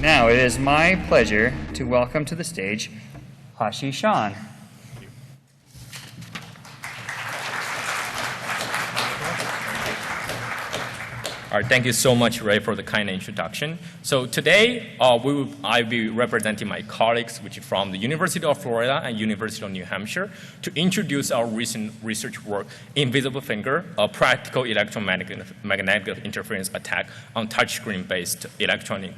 Now it is my pleasure to welcome to the stage Haoqi Shan. All right, thank you so much, Ray, for the kind introduction. So today, I'll be representing my colleagues, which are from the University of Florida and University of New Hampshire, to introduce our recent research work, Invisible Finger, a practical electromagnetic interference attack on touchscreen-based electronic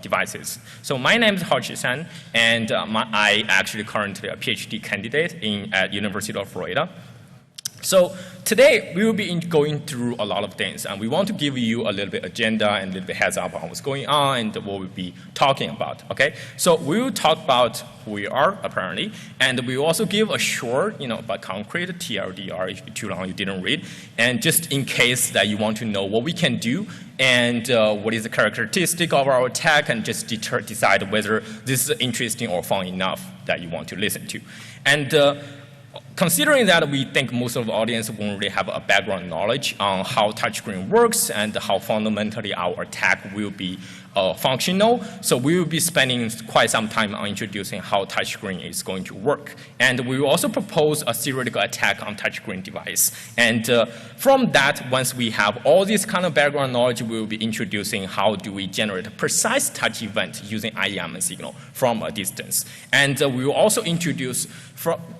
devices. So my name is Haoqi Shan, and I actually currently a PhD candidate at University of Florida. So today, we will be going through a lot of things, and we want to give you a little bit agenda and a little bit heads up on what's going on and what we'll be talking about, okay? So we will talk about who we are, apparently, and we will also give a short, but concrete TLDR if too long you didn't read, and just in case that you want to know what we can do and what is the characteristic of our attack, and just decide whether this is interesting or fun enough that you want to listen to. And considering that we think most of the audience won't really have a background knowledge on how touchscreen works and how fundamentally our attack will be functional, so we will be spending quite some time on introducing how touchscreen is going to work. And we will also propose a theoretical attack on touchscreen device. And from that, once we have all this kind of background knowledge, we will be introducing how do we generate a precise touch event using IEMI signal from a distance. And we will also introduce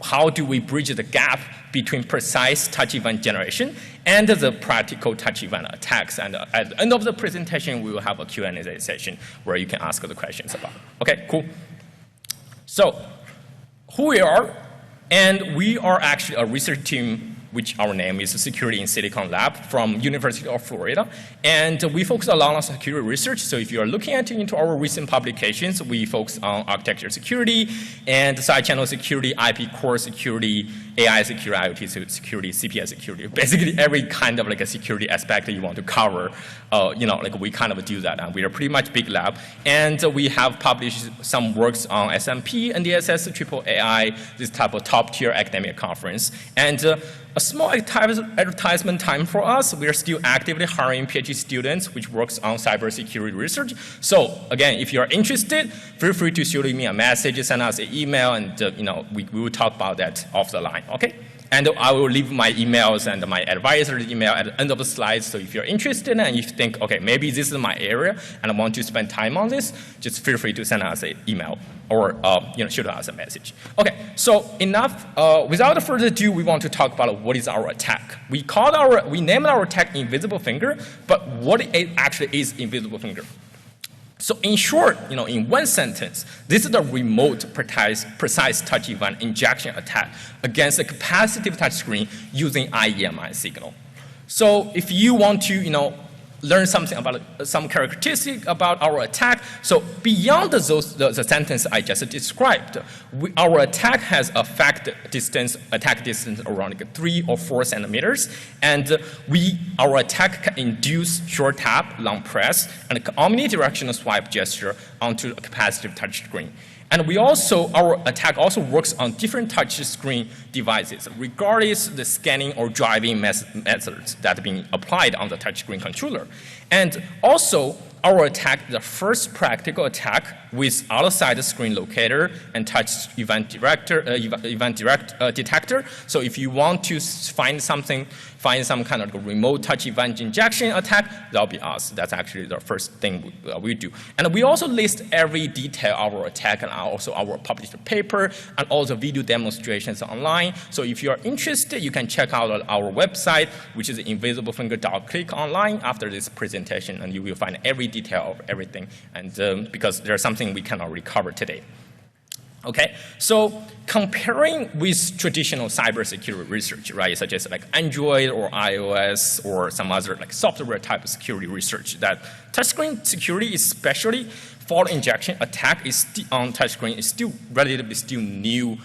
how do we bridge the gap between precise touch event generation and the practical touch event attacks. And at the end of the presentation, we will have a Q&A session where you can ask the questions about it. Okay, cool. So who we are, and we are actually a research team which our name is Security in Silicon Lab from University of Florida. And we focus a lot on security research. So if you are looking into our recent publications, we focus on architecture security and side channel security, IP core security, AI security, IoT security, CPS security, basically every kind of like a security aspect that you want to cover, we kind of do that. And we are pretty much big lab. And we have published some works on SMP, NDSS, AAAI, this type of top tier academic conference. And a small advertisement time for us. We are still actively hiring PhD students, which works on cybersecurity research. So again, if you are interested, feel free to shoot me a message, send us an email, and we will talk about that off the line, okay? And I will leave my emails and my advisor's email at the end of the slides. So if you're interested and you think, okay, maybe this is my area and I want to spend time on this, just feel free to send us an email or shoot us a message. Okay, so enough. Without further ado, we want to talk about what is our attack. We named our attack Invisible Finger, but what it actually is Invisible Finger? So in short, in one sentence, this is a remote precise touch event injection attack against a capacitive touchscreen using IEMI signal. So if you want to, learn something about some characteristic about our attack, so beyond the sentence I just described, our attack has attack distance around 3 or 4 centimeters, and our attack can induce short tap, long press, and omnidirectional swipe gesture onto a capacitive touchscreen. And our attack also works on different touch screen devices, regardless the scanning or driving methods that are being applied on the touchscreen controller. And also, our attack is the first practical attack with outside screen locator and touch event detector. So if you want to find some kind of remote touch event injection attack, that'll be us. That's actually the first thing we do. And we also list every detail of our attack and also our published paper and all the video demonstrations online. So if you are interested, you can check out our website, which is invisiblefinger.click online after this presentation, and you will find every detail of everything. And because there's something we cannot recover today. Okay, so comparing with traditional cybersecurity research, right, such as like Android or iOS or some other like software type of security research, that touchscreen security, especially fault injection attack, on touchscreen is still relatively new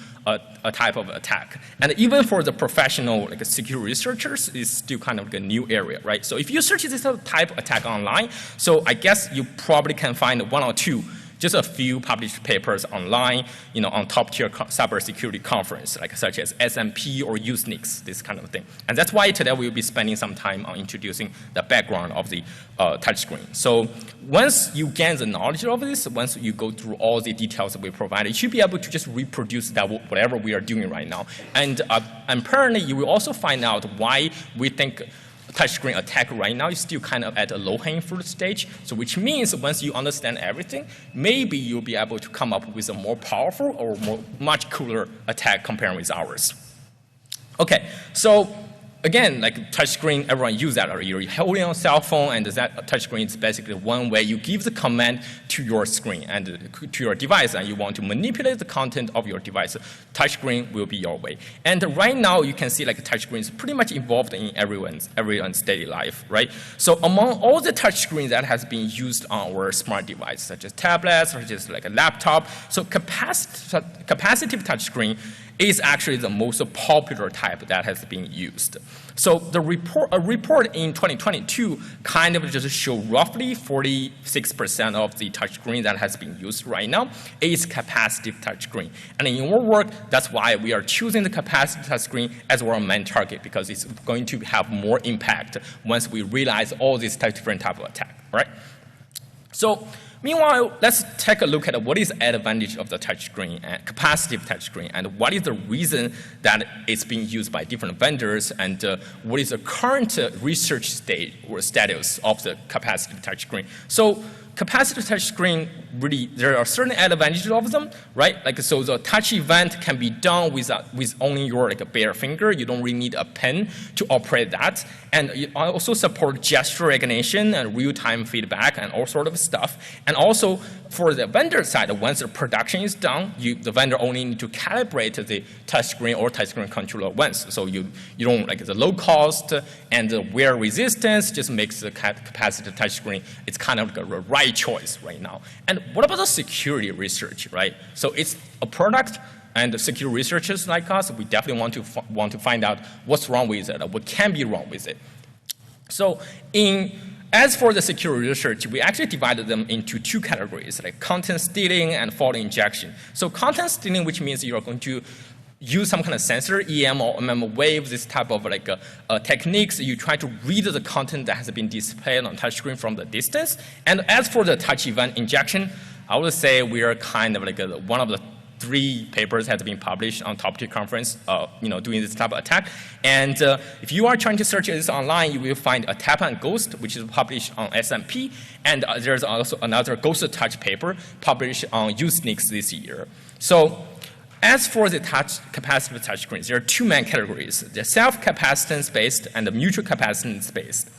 a type of attack. And even for the professional security researchers, it's still kind of a new area, right? So if you search this type of attack online, so I guess you probably can find one or two just a few published papers online, on top-tier cybersecurity conference, like such as SMP or Usenix, this kind of thing. And that's why today we'll be spending some time on introducing the background of the touchscreen. So once you gain the knowledge of this, once you go through all the details that we provide, you should be able to just reproduce that whatever we are doing right now. And apparently, you will also find out why we think touchscreen attack right now is still kind of at a low-hanging fruit stage. So which means once you understand everything, maybe you'll be able to come up with a more powerful or much cooler attack compared with ours. Okay, so again, like touchscreen, everyone use that. Or you're holding on a cell phone, and that touchscreen is basically one way you give the command to your screen and to your device, and you want to manipulate the content of your device. Touchscreen will be your way. And right now, you can see like touchscreen is pretty much involved in everyone's daily life, right? So among all the touchscreens that has been used on our smart device, such as tablets, such as like a laptop, so capacitive touchscreen is actually the most popular type that has been used. So a report in 2022 kind of just show roughly 46% of the touchscreen that has been used right now is capacitive touchscreen. And in our work, that's why we are choosing the capacitive touchscreen as our main target, because it's going to have more impact once we realize all these different types of attack, right? So meanwhile, let's take a look at what is the advantage of the touchscreen, capacitive touchscreen, and what is the reason that it's being used by different vendors, and what is the current research stage or status of the capacitive touchscreen. So capacitive touchscreen, really, there are certain advantages of them, right? Like, so the touch event can be done with only your bare finger. You don't really need a pen to operate that. And it also support gesture recognition and real-time feedback and all sort of stuff. And also, for the vendor side, once the production is done, the vendor only need to calibrate the touchscreen or touchscreen controller once. So you don't, like, the low cost and the wear resistance just makes the capacitive touchscreen, it's kind of like a right choice right now. And what about the security research, right? So it's a product, and the security researchers like us, we definitely want to find out what's wrong with it, or what can be wrong with it. So as for the security research, we actually divided them into two categories, like content stealing and fault injection. So content stealing, which means you're going to use some kind of sensor, EM or MM wave, this type of techniques. You try to read the content that has been displayed on touchscreen from the distance. And as for the touch event injection, I would say we are kind of like one of the 3 papers has been published on top-tier conference, doing this type of attack. And if you are trying to search this online, you will find a Tap and Ghost, which is published on SMP, and there's also another Ghost Touch paper published on Usenix this year. So as for the capacitive touchscreens, there are 2 main categories: the self-capacitance-based and the mutual capacitance-based.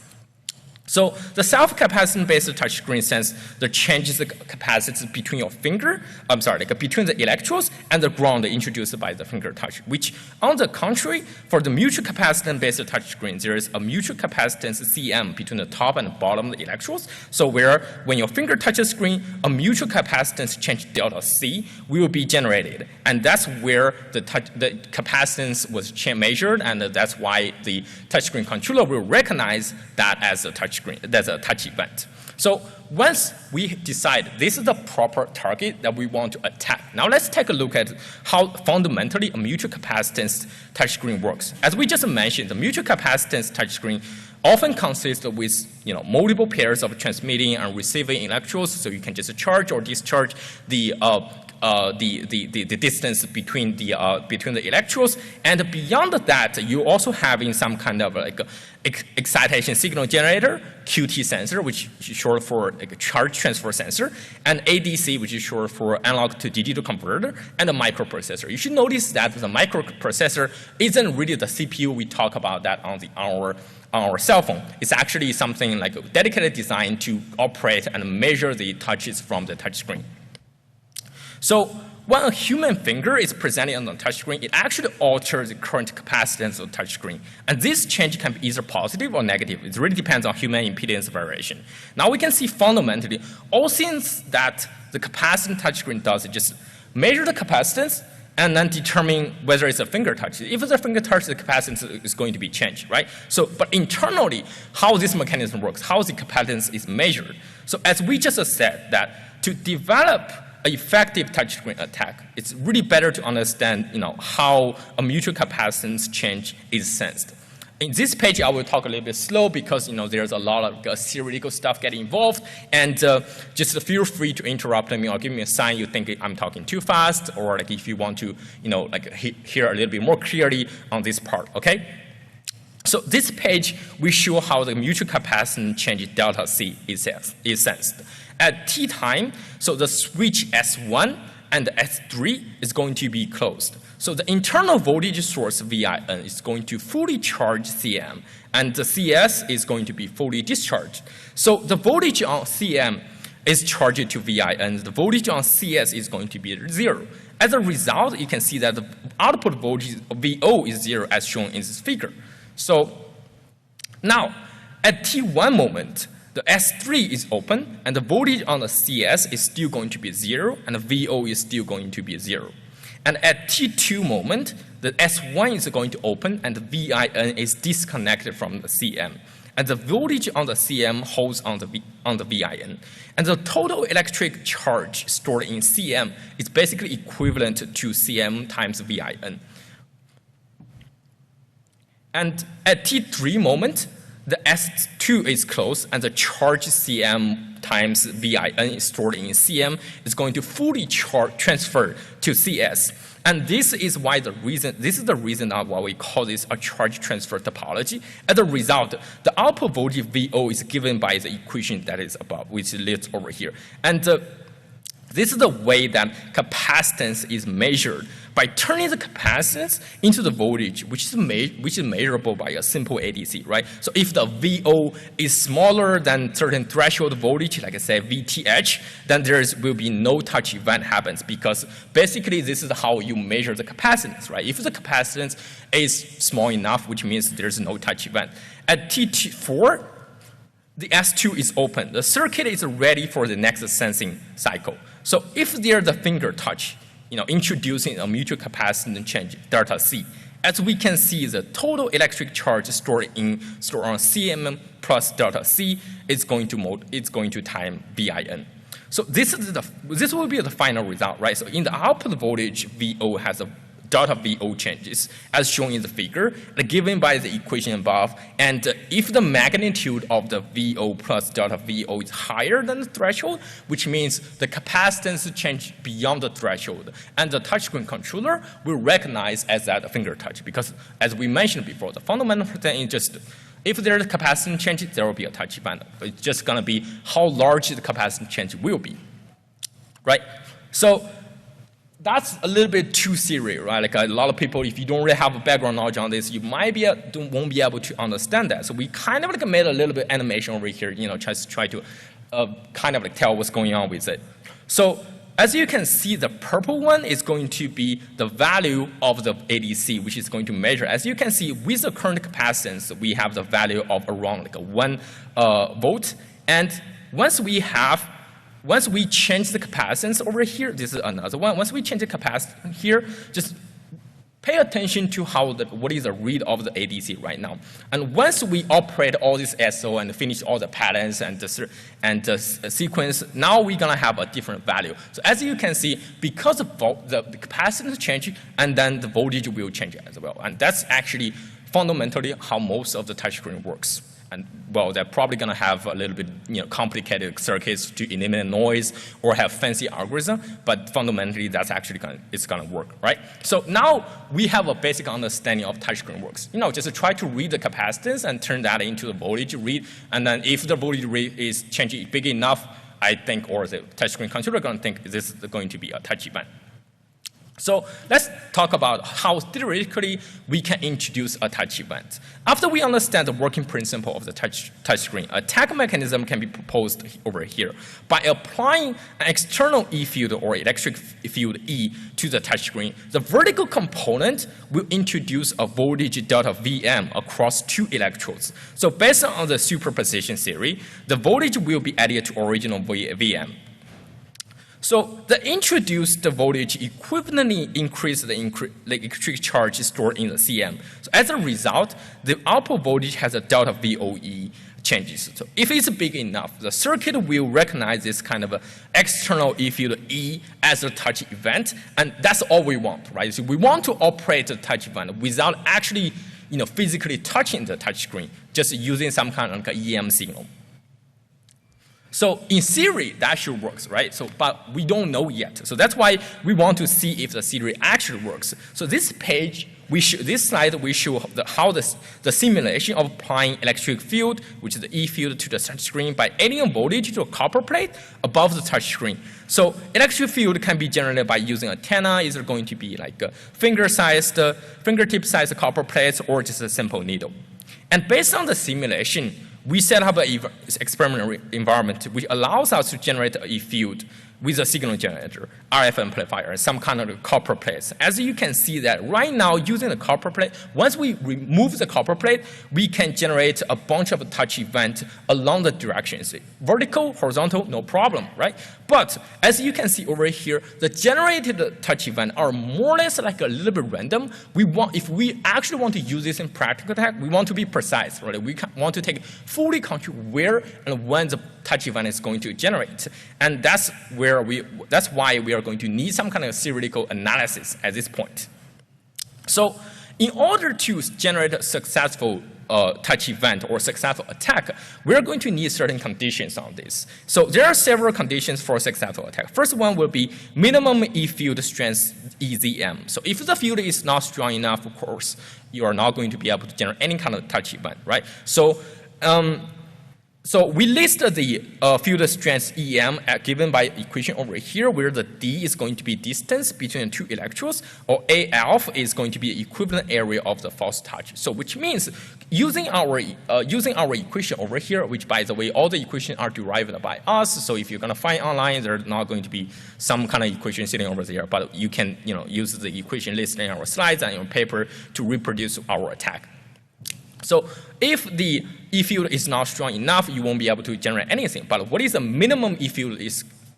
So the self-capacitance-based touchscreen sense the changes the capacitance between your finger, between the electrodes and the ground introduced by the finger touch, which on the contrary, for the mutual capacitance-based touchscreen, there is a mutual capacitance CM between the top and bottom of the electrodes. So when your finger touches the screen, a mutual capacitance change delta C will be generated. And that's where the capacitance was measured, and that's why the touchscreen controller will recognize that as a touchscreen. That's a touch event. So once we decide this is the proper target that we want to attack, now let's take a look at how fundamentally a mutual capacitance touchscreen works. As we just mentioned, the mutual capacitance touchscreen often consists with multiple pairs of transmitting and receiving electrodes, so you can just charge or discharge the distance between the electrodes, and beyond that, you also having some kind of excitation signal generator, QT sensor, which is short for charge transfer sensor, and ADC, which is short for analog to digital converter, and a microprocessor. You should notice that the microprocessor isn't really the CPU we talk about that on our cell phone. It's actually something like a dedicated design to operate and measure the touches from the touchscreen. So when a human finger is presented on the touchscreen, it actually alters the current capacitance of the touchscreen. And this change can be either positive or negative. It really depends on human impedance variation. Now we can see fundamentally, all things that the capacitant touchscreen does is just measure the capacitance and then determine whether it's a finger touch. If it's a finger touch, the capacitance is going to be changed, right? So, but internally, how this mechanism works, how the capacitance is measured. So as we just said, that to develop an effective touchscreen attack, it's really better to understand, how a mutual capacitance change is sensed. In this page, I will talk a little bit slow because there's a lot of theoretical stuff getting involved, and just feel free to interrupt me or give me a sign you think I'm talking too fast, or like if you want to hear a little bit more clearly on this part. Okay. So this page we show how the mutual capacitance change delta C is sensed at T time. So the switch S1 and the S3 is going to be closed. So the internal voltage source VIN is going to fully charge CM, and the CS is going to be fully discharged. So the voltage on CM is charged to VIN. The voltage on CS is going to be 0. As a result, you can see that the output voltage VO is 0 as shown in this figure. So now at T1 moment, the S3 is open, and the voltage on the CS is still going to be 0, and the VO is still going to be 0. And at T2 moment, the S1 is going to open, and the VIN is disconnected from the CM. And the voltage on the CM holds on the VIN. And the total electric charge stored in CM is basically equivalent to CM times VIN. And at T3 moment, the S2 is closed, and the charge CM times VIN is stored in CM is going to fully transfer to CS. And this is the reason why we call this a charge transfer topology. As a result, the output voltage VO is given by the equation that is above, which is listed over here. And this is the way that capacitance is measured, by turning the capacitance into the voltage, which is measurable by a simple ADC, right? So if the VO is smaller than certain threshold voltage, like I said, VTH, then there will be no touch event happens, because basically this is how you measure the capacitance, right? If the capacitance is small enough, which means there's no touch event. At T4, the S2 is open. The circuit is ready for the next sensing cycle. So if there's a finger touch, introducing a mutual capacitance change, delta C, as we can see, the total electric charge stored on CM plus delta C is going to time VIN. So this will be the final result, right? So in the output voltage, VO has a delta VO changes, as shown in the figure, given by the equation above. And if the magnitude of the VO plus delta VO is higher than the threshold, which means the capacitance change beyond the threshold, and the touchscreen controller will recognize as that a finger touch, because as we mentioned before, the fundamental thing is just if there's a capacitance change, there will be a touch event. It's just going to be how large the capacitance change will be, right? So that's a little bit too serious, right? Like a lot of people, if you don't really have a background knowledge on this, you won't be able to understand that. So we kind of made a little bit animation over here, just try to kind of tell what's going on with it. So as you can see, the purple one is going to be the value of the ADC, which is going to measure. As you can see, with the current capacitance, we have the value of around 1 volt. And once we change the capacitance over here, this is another one. Once we change the capacitance here, just pay attention to what is the read of the ADC right now. And once we operate all this SO and finish all the patterns and the sequence, now we're gonna have a different value. So as you can see, because the capacitance change, and then the voltage will change as well. And that's actually fundamentally how most of the touchscreen works. And well, they're probably going to have a little bit complicated circuits to eliminate noise or have fancy algorithm, but fundamentally that's actually going to work, right? So now we have a basic understanding of touchscreen works. Just try to read the capacitance and turn that into the voltage read, and then if the voltage read is changing big enough, I think, or the touchscreen controller going to think this is going to be a touch event. So let's talk about how theoretically we can introduce a touch event. After we understand the working principle of the touchscreen, a attack mechanism can be proposed over here. By applying an external E field or electric field E to the touchscreen, the vertical component will introduce a voltage delta Vm across 2 electrodes. So based on the superposition theory, the voltage will be added to original Vm. So the introduced voltage equivalently increases the electric charge stored in the CM. So as a result, the output voltage has a delta VOE. changes. So if it's big enough, the circuit will recognize this kind of a external E field E as a touch event, and that's all we want, right? So we want to operate the touch event without actually, physically touching the touch screen, just using some kind of like an EM signal. So in theory, that should work, right? So, but we don't know yet. So that's why we want to see if the theory actually works. So this page, this slide, we show how the simulation of applying electric field, which is the E field, to the touch screen by adding a voltage to a copper plate above the touch screen. So electric field can be generated by using antenna. Is it going to be like a fingertip-sized copper plates, or just a simple needle? And based on the simulation, we set up an experimental environment which allows us to generate a field with a signal generator, RF amplifier, and some kind of copper plates. As you can see that right now, using the copper plate, once we remove the copper plate, we can generate a bunch of touch events along the directions. Vertical, horizontal, no problem, right? But as you can see over here, the generated touch events are more or less like a little bit random. If we actually want to use this in practical attack, we want to be precise, right? We want to take fully control where and when the touch event is going to generate. And that's why we are going to need some kind of theoretical analysis at this point. So in order to generate a successful touch event or successful attack, we're going to need certain conditions on this. So there are several conditions for successful attack. First one will be minimum E field strength EZM. So if the field is not strong enough, of course, you are not going to be able to generate any kind of touch event, right? So we list the field strength EM given by equation over here, where the D is going to be distance between the two electrodes, or A alpha is going to be equivalent area of the false touch. So which means using our equation over here, which by the way, all the equations are derived by us. So if you're going to find online, there's not going to be some kind of equation sitting over there, but you can use the equation listed in our slides and your paper to reproduce our attack. So if the E field is not strong enough, you won't be able to generate anything. But what is the minimum E field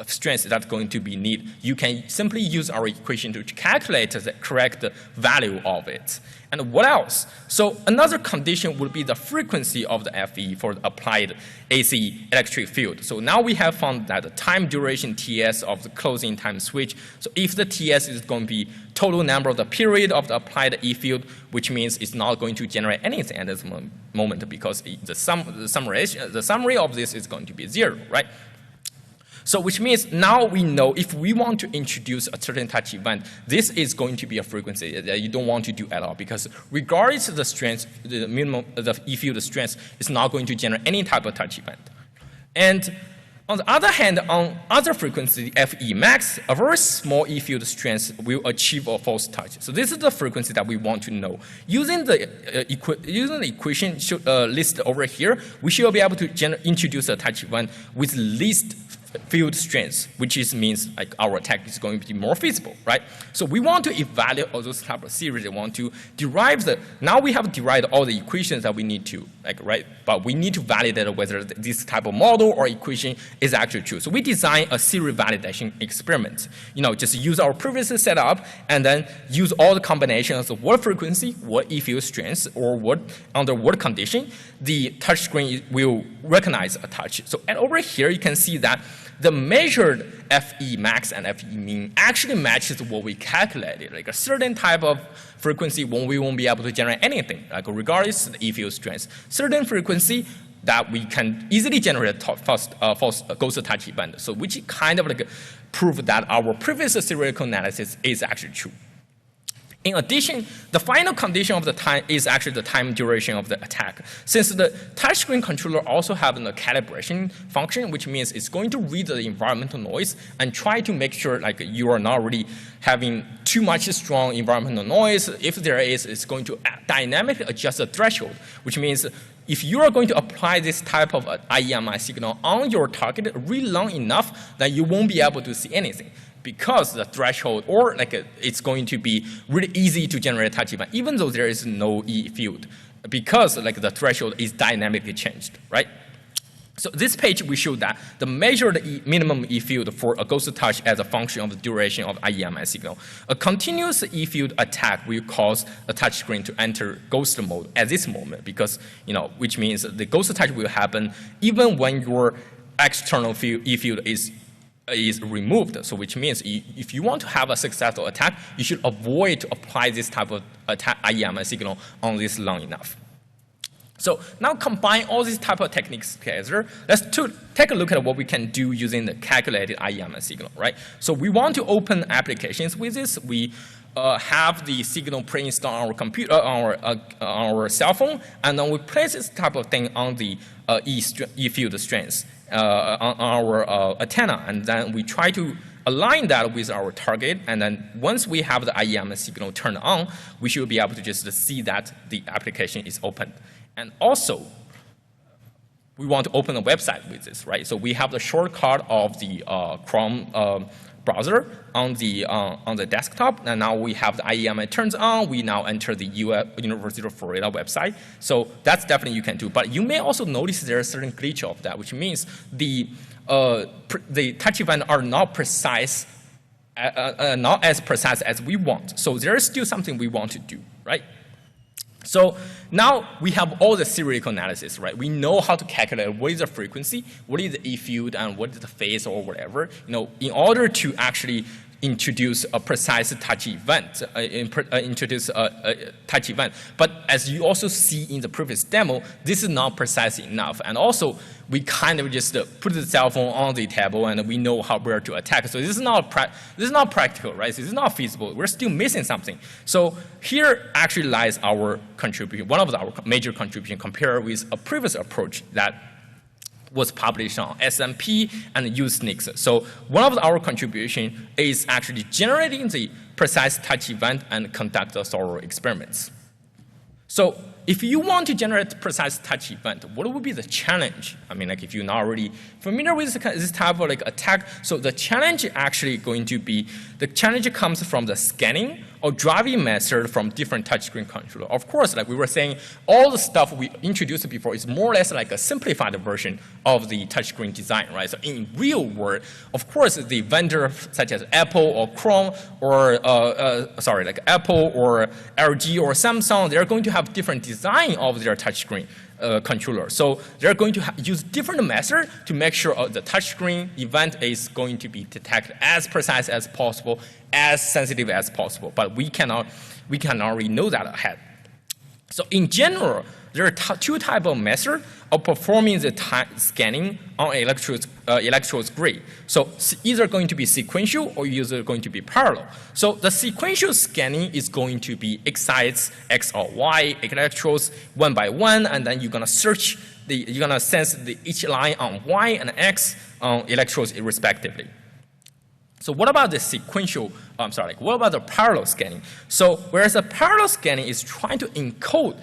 strength that's going to be needed? You can simply use our equation to calculate the correct value of it. And what else? So another condition would be the frequency of the FE for the applied AC electric field. So now we have found that the time duration TS of the closing time switch. So if the TS is going to be total number of the period of the applied E field, which means it's not going to generate anything at this moment, because the summary of this is going to be 0, right? So which means now we know if we want to introduce a certain touch event, this is going to be a frequency that you don't want to do at all, because regardless of the strength, the minimum, the E field strength is not going to generate any type of touch event. And on the other hand, on other frequency, FE max, a very small E field strength will achieve a false touch. So this is the frequency that we want to know. Using the equation listed over here, we should be able to introduce a touch event with least field strength, which means like our attack is going to be more feasible, right? So we want to evaluate all those type of series. We want to derive now we have derived all the equations that we need to, right? But we need to validate whether this type of model or equation is actually true. So we design a series validation experiment. Just use our previous setup and then use all the combinations of what frequency, what E field strength, or under what condition the touch screen will recognize a touch. So and over here you can see that the measured FE max and FE min actually matches what we calculated, like a certain type of frequency when we won't be able to generate anything, like regardless of the E field strength. Certain frequency that we can easily generate false ghost touch event. So which kind of like prove that our previous theoretical analysis is actually true. In addition, the final condition of the time is actually the time duration of the attack. Since the touchscreen controller also has a calibration function, which means it's going to read the environmental noise and try to make sure like you are not really having too much strong environmental noise. If there is, it's going to dynamically adjust the threshold, which means if you are going to apply this type of IEMI signal on your target really long enough, then you won't be able to see anything, because the threshold, or it's going to be really easy to generate a touch event, even though there is no E field, because the threshold is dynamically changed, right? So this page, we show that the measured minimum E field for a ghost touch as a function of the duration of IEMI signal. A continuous E field attack will cause a touchscreen to enter ghost mode at this moment because, which means the ghost touch will happen even when your external E field is removed. So which means if you want to have a successful attack, you should avoid to apply this type of attack IEMI signal on this long enough. So now combine all these type of techniques together. Let's take a look at what we can do using the calculated IEMI signal, right? So we want to open applications with this. We have the signal pre-installed on our computer, our cell phone, and then we place this type of thing on the E field strengths on our antenna, and then we try to align that with our target, and then once we have the IEMI signal turned on, we should be able to just see that the application is open. And also, we want to open a website with this, right? So we have the shortcut of the Chrome browser on the desktop, and now we have the IEMI turns on. We now enter the University of Florida website. So that's definitely you can do. But you may also notice there is a certain glitch of that, which means the touch events are not precise, not as precise as we want. So there is still something we want to do, right? So now we have all the theoretical analysis, right? We know how to calculate what is the frequency, what is the E field, and what is the phase or whatever, in order to actually introduce a precise touch event, introduce a touch event. But as you also see in the previous demo, this is not precise enough. And also, we kind of just put the cell phone on the table and we know where to attack. So this is not practical, right? This is not feasible. We're still missing something. So here actually lies our contribution, one of our major contributions compared with a previous approach that was published on SMP and Usenix. So one of our contribution is actually generating the precise touch event and conduct thorough experiments. So if you want to generate precise touch event, what would be the challenge? I mean, if you're not already familiar with this type of attack, so the challenge actually going to be, the challenge comes from the scanning or driving method from different touchscreen controller. Of course, like we were saying, all the stuff we introduced before is more or less like a simplified version of the touchscreen design, right? So in real world, of course, the vendor such as Apple or Chrome or, like Apple or LG or Samsung, they're going to have different design of their touchscreen controller. So they're going to use different methods to make sure the touchscreen event is going to be detected as precise as possible, as sensitive as possible. But we cannot really know that ahead. So in general, there are two types of methods of performing the scanning on electrodes grid. So either going to be sequential or either going to be parallel. So the sequential scanning is going to be excites X or Y electrodes one by one, and then you're gonna search you're gonna sense each line on Y and X on electrodes respectively. So what about the sequential, what about the parallel scanning? So whereas the parallel scanning is trying to encode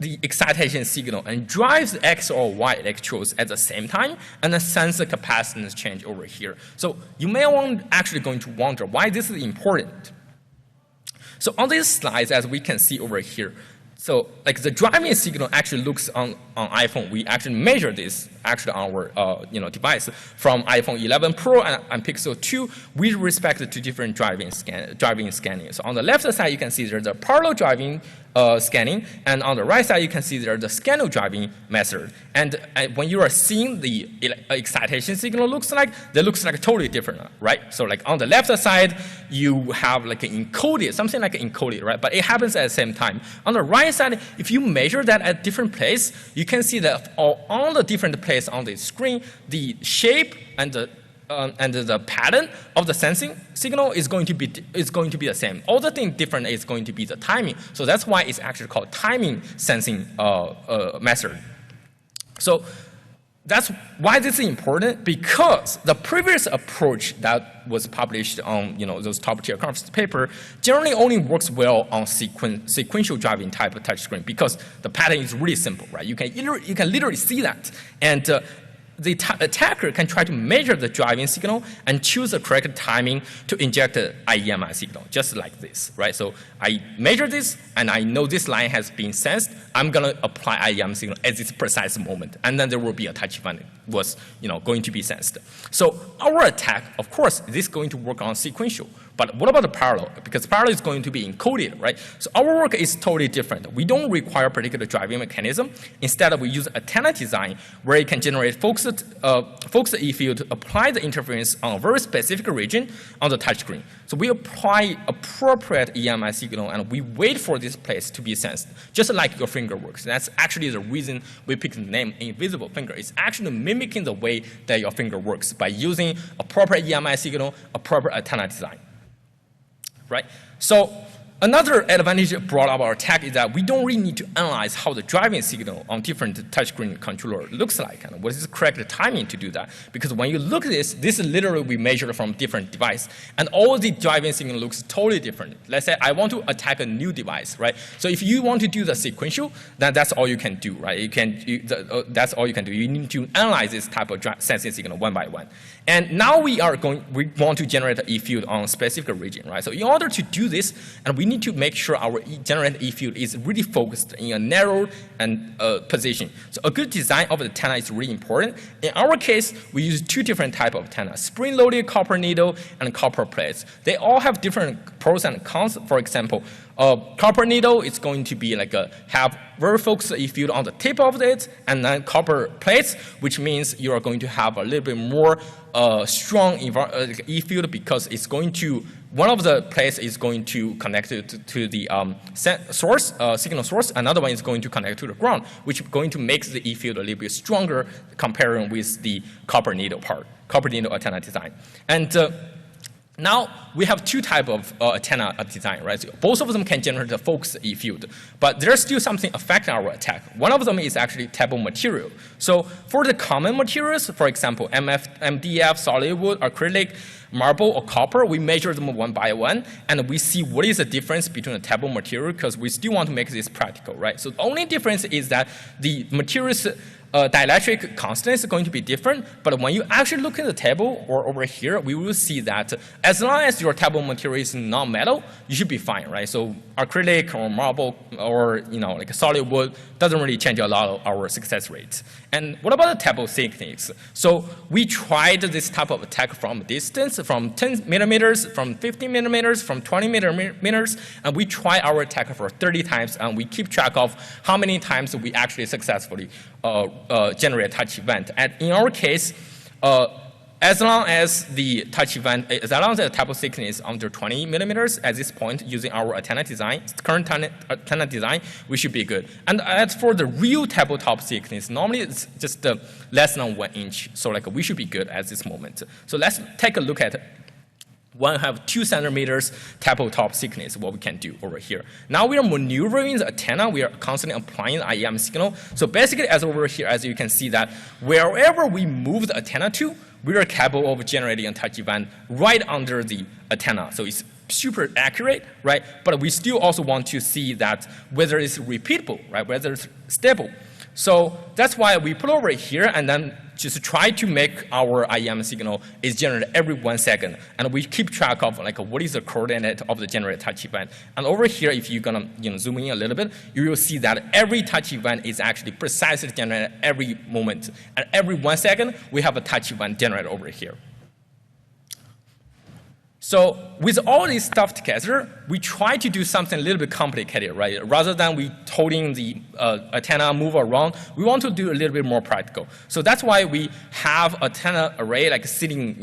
the excitation signal and drives the X or Y electrodes at the same time and then sense the capacitance change over here. So you may actually going to wonder why this is important. So on these slides, as we can see over here, so like the driving signal actually looks on iPhone. We actually measure this actually on our device from iPhone 11 Pro and Pixel 2 with respect to different driving scanning. So on the left side, you can see there's a parallel driving scanning, and on the right side, you can see there's the scanner driving method. And when you are seeing the excitation signal looks like totally different, right? So like on the left side, you have like an encoded, something like an encoded, right? But it happens at the same time. On the right side, if you measure that at different place, you can see that on the different place on the screen, the shape and the pattern of the sensing signal is going to be the same. All the thing different is going to be the timing. So that's why it's actually called timing sensing method. So that's why this is important, because the previous approach that was published on those top tier conference paper generally only works well on sequential driving type of touchscreen because the pattern is really simple, right? You can literally see that, and the attacker can try to measure the driving signal and choose the correct timing to inject the IEMI signal, just like this, right? So I measure this, and I know this line has been sensed. I'm going to apply IEMI signal at this precise moment, and then there will be a touch event was going to be sensed. So our attack, of course, this is going to work on sequential. But what about the parallel? Because parallel is going to be encoded, right? So our work is totally different. We don't require particular driving mechanism. Instead, we use antenna design where it can generate focused E field, apply the interference on a very specific region on the touchscreen. So we apply appropriate EMI signal and we wait for this place to be sensed, just like your finger works. That's actually the reason we picked the name invisible finger. It's actually mimicking the way that your finger works by using appropriate EMI signal, appropriate antenna design. Right? So another advantage brought up our attack is that we don't really need to analyze how the driving signal on different touchscreen controller looks like and what is the correct timing to do that. Because when you look at this is literally we measure from different device. And all the driving signal looks totally different. Let's say I want to attack a new device, right? So if you want to do the sequential, then that's all you can do, right? That's all you can do. You need to analyze this type of sensing signal one by one. And now we want to generate an E field on a specific region, right? So in order to do this, and we need to make sure our generated E field is really focused in a narrow and position. So a good design of the antenna is really important. In our case, we use two different types of antenna: spring-loaded copper needle and copper plates. They all have different pros and cons. For example, copper needle is going to be have very focused E field on the tip of it, and then copper plates, which means you are going to have a little bit more strong E field because it's going to, one of the plates is going to connect to the signal source, another one is going to connect to the ground, which is going to make the E field a little bit stronger comparing with the copper needle antenna design. And now we have two types of antenna design, right? So both of them can generate a focused E field, but there's still something affecting our attack. One of them is actually type of material. So for the common materials, for example, MDF, solid wood, acrylic, marble, or copper, we measure them one by one, and we see what is the difference between the type of material because we still want to make this practical, right? So the only difference is that the materials dielectric constant is going to be different, but when you actually look at the table or over here, we will see that as long as your table material is non-metal, you should be fine, right? So acrylic or marble or like a solid wood doesn't really change a lot of our success rates. And what about the table thickness? So we tried this type of attack from a distance, from 10 millimeters, from 15 millimeters, from 20 millimeters, and we try our attack for 30 times, and we keep track of how many times we actually successfully generate a touch event. And in our case, as long as the touch event, as long as the table thickness is under 20 millimeters at this point, using our antenna design, current antenna design, we should be good. And as for the real tabletop thickness, normally it's just less than 1 inch. So we should be good at this moment. So let's take a look at one have 2 centimeters tabletop thickness, what we can do over here. Now we are maneuvering the antenna. We are constantly applying the IEM signal. So basically, as over here, as you can see that wherever we move the antenna to, we are capable of generating a touch event right under the antenna. So it's super accurate, right? But we still also want to see that whether it's repeatable, right? Whether it's stable. So that's why we put over here and then just try to make our IEM signal is generated every 1 second. And we keep track of what is the coordinate of the generated touch event. And over here, if you're gonna zoom in a little bit, you will see that every touch event is actually precisely generated every moment. And every 1 second, we have a touch event generated over here. So with all this stuff together, we try to do something a little bit complicated, right? Rather than we holding the antenna move around, we want to do a little bit more practical. So that's why we have antenna array sitting,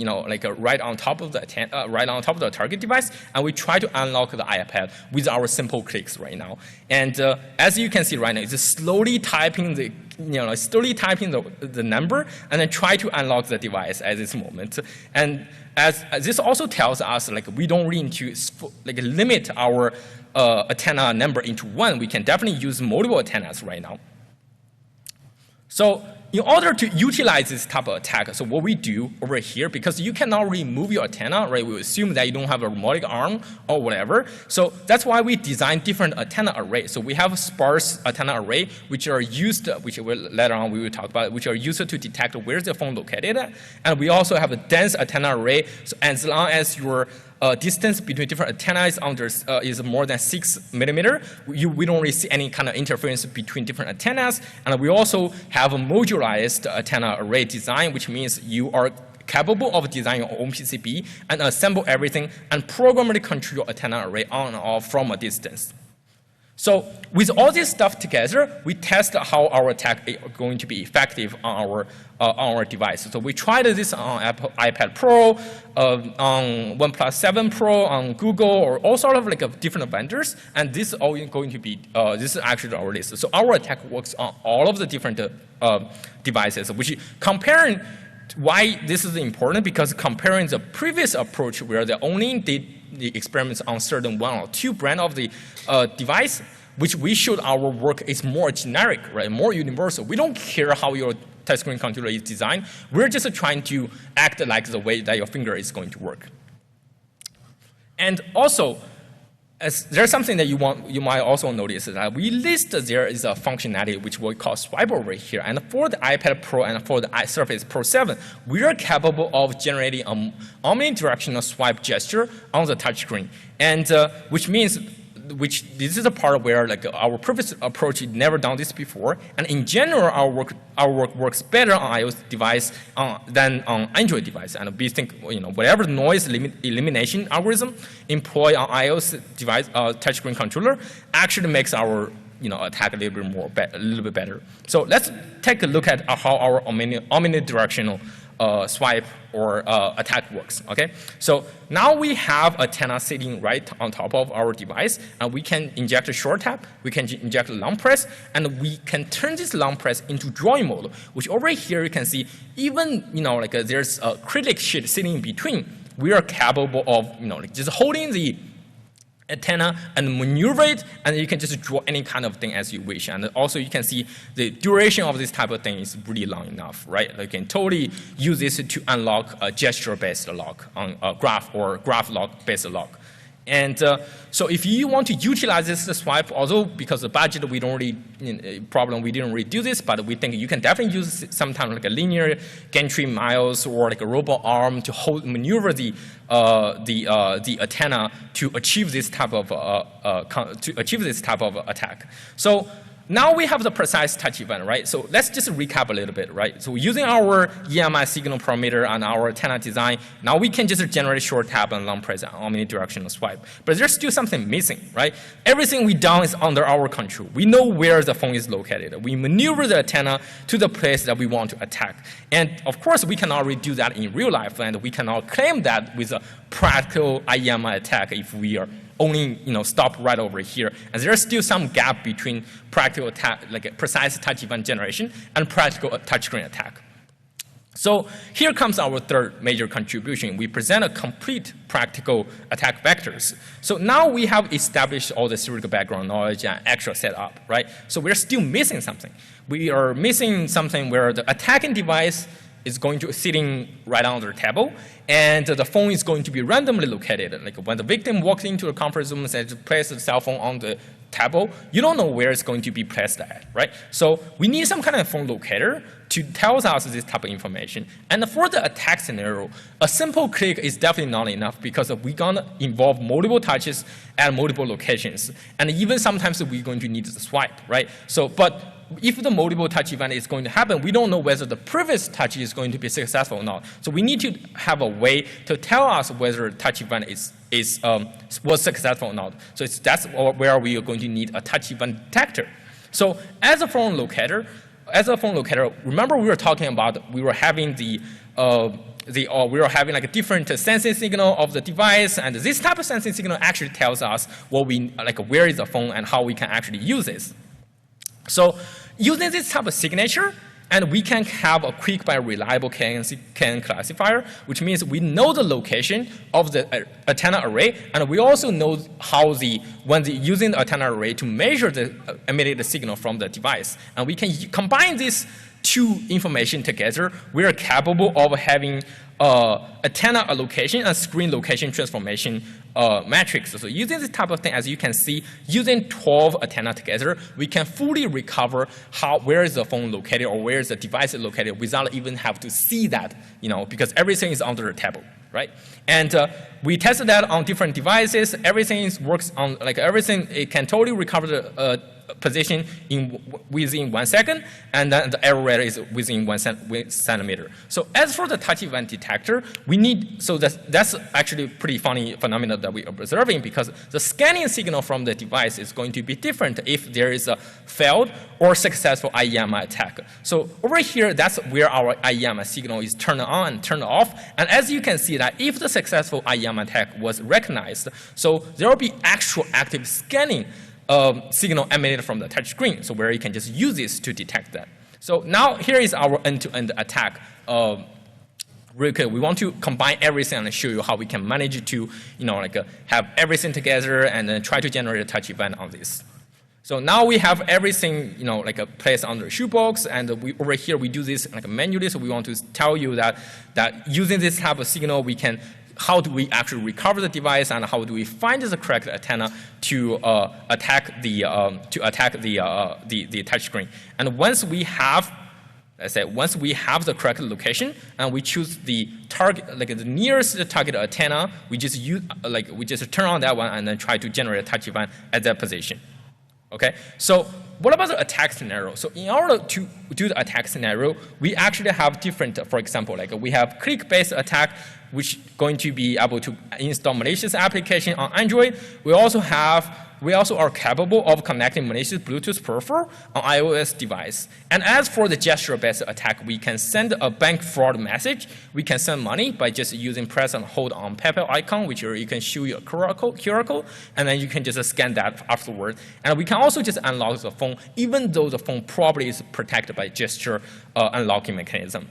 right on top of the antenna, right on top of the target device, and we try to unlock the iPad with our simple clicks right now. And as you can see right now, it's slowly typing the the number and then try to unlock the device at this moment. And as this also tells us we don't really need to limit our antenna number into 1. We can definitely use multiple antennas right now. So in order to utilize this type of attack, so what we do over here, because you cannot really move your antenna, right? We assume that you don't have a robotic arm or whatever. So that's why we design different antenna arrays. So we have a sparse antenna array, which are used, which later on we will talk about, which are used to detect where's the phone located at. And we also have a dense antenna array. So as long as your distance between different antennas is more than 6 millimeters, we don't really see any kind of interference between different antennas. And we also have a modular miniaturized antenna array design, which means you are capable of designing your own PCB and assemble everything and programmably control your antenna array on and off from a distance. So with all this stuff together, we test how our attack is going to be effective on our device. So we tried this on iPad Pro, on OnePlus 7 Pro, on Google, or all sort of like different vendors. And this is all going to be, this is actually our list. So our attack works on all of the different devices, which comparing why this is important, because comparing the previous approach where they only did the experiments on certain one or two brand of the device, which we showed our work is more generic, right, more universal. We don't care how your touchscreen controller is designed. We're just trying to act like the way that your finger is going to work. And also, there's something that you might also notice is that we list there is a functionality which we call swipe over here. And for the iPad Pro and for the Surface Pro 7, we are capable of generating an omnidirectional swipe gesture on the touchscreen, and which means this is a part where like our previous approach had never done this before. And in general, our work works better on iOS device than on Android device. And we think whatever noise elimination algorithm employ on iOS device touchscreen controller actually makes our attack a little bit better. So let's take a look at how our omnidirectional swipe or attack works. Okay, so now we have antenna sitting right on top of our device, and we can inject a short tap, we can inject a long press, and we can turn this long press into drawing mode, which over here you can see even there's a acrylic sheet sitting in between. We are capable of just holding the antenna and maneuver it, and you can just draw any kind of thing as you wish. And also you can see the duration of this type of thing is really long enough, right? You can totally use this to unlock a gesture-based lock on a graph or graph lock-based lock. And so if you want to utilize this swipe, although because of budget we don't really problem, we didn't really do this, but we think you can definitely use sometimes like a linear gantry mouse or like a robot arm to maneuver the antenna to achieve this type of attack. So now we have the precise touch event, right? So let's just recap a little bit, right? So using our EMI signal parameter and our antenna design, now we can just generate short tap and long press and omnidirectional swipe. But there's still something missing, right? Everything we done is under our control. We know where the phone is located. We maneuver the antenna to the place that we want to attack. And of course, we cannot really do that in real life, and we cannot claim that with a practical IEMI attack if we are only stop right over here. And there's still some gap between practical attack, like a precise touch event generation, and practical touchscreen attack. So here comes our third major contribution. We present a complete practical attack vectors. So now we have established all the theoretical background knowledge and actual setup, right? So we're still missing something. We are missing something where the attacking device is going to sitting right on the table, and the phone is going to be randomly located. Like when the victim walks into the conference room and says, place the cell phone on the table, you don't know where it's going to be placed at, right? So we need some kind of phone locator to tell us this type of information. And for the attack scenario, a simple click is definitely not enough because we're gonna involve multiple touches at multiple locations. And even sometimes we're going to need the swipe, right? So, but if the multiple touch event is going to happen, we don't know whether the previous touch is going to be successful or not. So we need to have a way to tell us whether the touch event was successful or not. So that's where we are going to need a touch event detector. So as a phone locator, remember we were talking about we were having we were having like a different sensing signal of the device, and this type of sensing signal actually tells us where is the phone and how we can actually use this. So using this type of signature, and we can have a quick but reliable KN classifier, which means we know the location of the antenna array, and we also know how using the antenna array to measure the emitted signal from the device. And we can combine these two information together. We are capable of having antenna allocation and screen location transformation matrix. So using this type of thing, as you can see, using 12 antenna together, we can fully recover where is the phone located or where is the device located without even have to see that, because everything is under the table, right? And we tested that on different devices. Everything works on, everything, it can totally recover the position within 1 second, and then the error rate is within 1 centimeter. So as for the touch event detector, we need, so that's actually pretty funny phenomenon that we're observing, because the scanning signal from the device is going to be different if there is a failed or successful IEMI attack. So over here, that's where our IEMI signal is turned on, turned off, and as you can see that if the successful IEMI attack was recognized, so there will be actual active scanning signal emanated from the touch screen, so where you can just use this to detect that. So now here is our end-to-end attack. Real quick, we want to combine everything and show you how we can manage to, have everything together and then try to generate a touch event on this. So now we have everything, placed on the shoebox, and over here we do this manually. So we want to tell you that using this type of signal, we can, how do we actually recover the device, and how do we find the correct antenna to attack the touch screen. And once we have, once we have the correct location and we choose the target, the nearest target antenna, we just use, we just turn on that one and then try to generate a touch event at that position. Okay, so what about the attack scenario? So in order to do the attack scenario, we actually have different, for example, we have click-based attack, which is going to be able to install malicious application on Android. We also are capable of connecting malicious Bluetooth peripheral on iOS device. And as for the gesture-based attack, we can send a bank fraud message. We can send money by just using press and hold on PayPal icon, which you can show you a QR code, and then you can just scan that afterward. And we can also just unlock the phone, even though the phone probably is protected by gesture unlocking mechanism.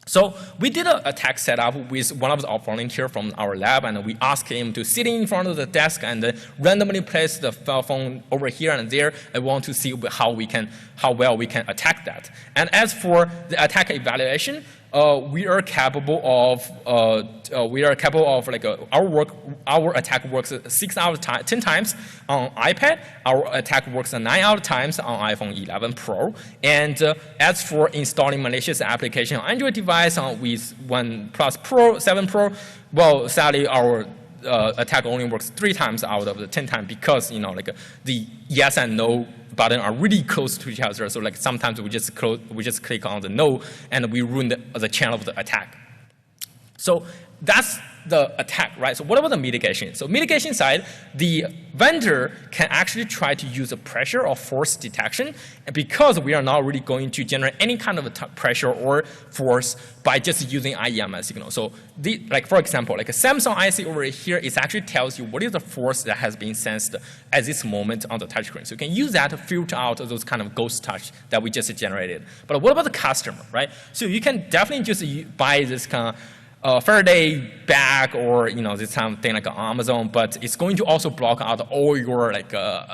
So we did an attack setup with one of our volunteers from our lab, and we asked him to sit in front of the desk and randomly place the phone over here and there. I want to see how well we can attack that. And as for the attack evaluation, we are capable of our attack works 6 out of 10 times on iPad. Our attack works 9 out of times on iPhone 11 Pro. And as for installing malicious application on Android device with OnePlus Pro, 7 Pro, well, sadly our attack only works 3 times out of the 10 times because the yes and no button are really close to each other. So sometimes we just click on the no and we ruin the channel of the attack. So that's the attack, right? So what about the mitigation? So mitigation side, the vendor can actually try to use a pressure or force detection, and because we are not really going to generate any kind of pressure or force by just using IEMI signal. So for example, a Samsung IC over here, it actually tells you what is the force that has been sensed at this moment on the touchscreen. So you can use that to filter out those kind of ghost touch that we just generated. But what about the customer, right? So you can definitely just buy this kind of Faraday bag or this kind of thing like Amazon, but it's going to also block out all your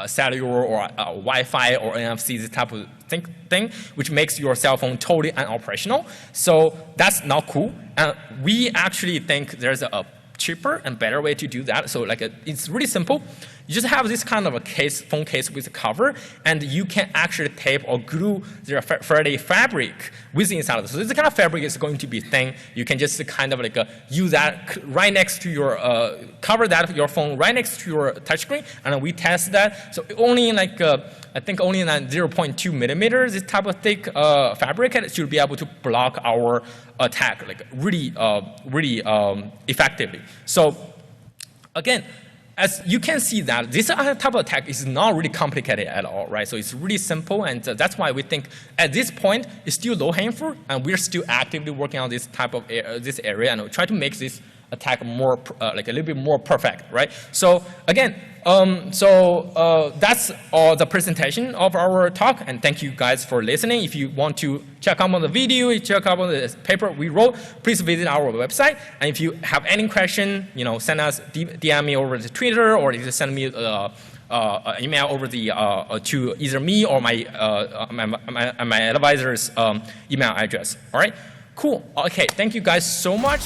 cellular or Wi-Fi or NFC, this type of thing, which makes your cell phone totally unoperational. So that's not cool. And we actually think there's a cheaper and better way to do that. So it's really simple. You just have this kind of a phone case with a cover, and you can actually tape or glue the Faraday fabric within inside of it. So this kind of fabric is going to be thin. You can just kind of use that right next to your, cover that your phone right next to your touchscreen, and we test that. So only I think only 0.2 millimeters, this type of thick fabric should be able to block our attack really effectively. So again, as you can see that this type of attack is not really complicated at all, right? So it's really simple, and that's why we think at this point it's still low-hanging fruit, and we're still actively working on this type of this area, and we try to make this attack more a little bit more perfect, right? So again, that's all the presentation of our talk, and thank you guys for listening. If you want to check out on the video, check out on the paper we wrote, please visit our website. And if you have any question, send us DM me over to Twitter, or you can send me email over to either me or my advisor's email address. All right, cool. Okay, thank you guys so much.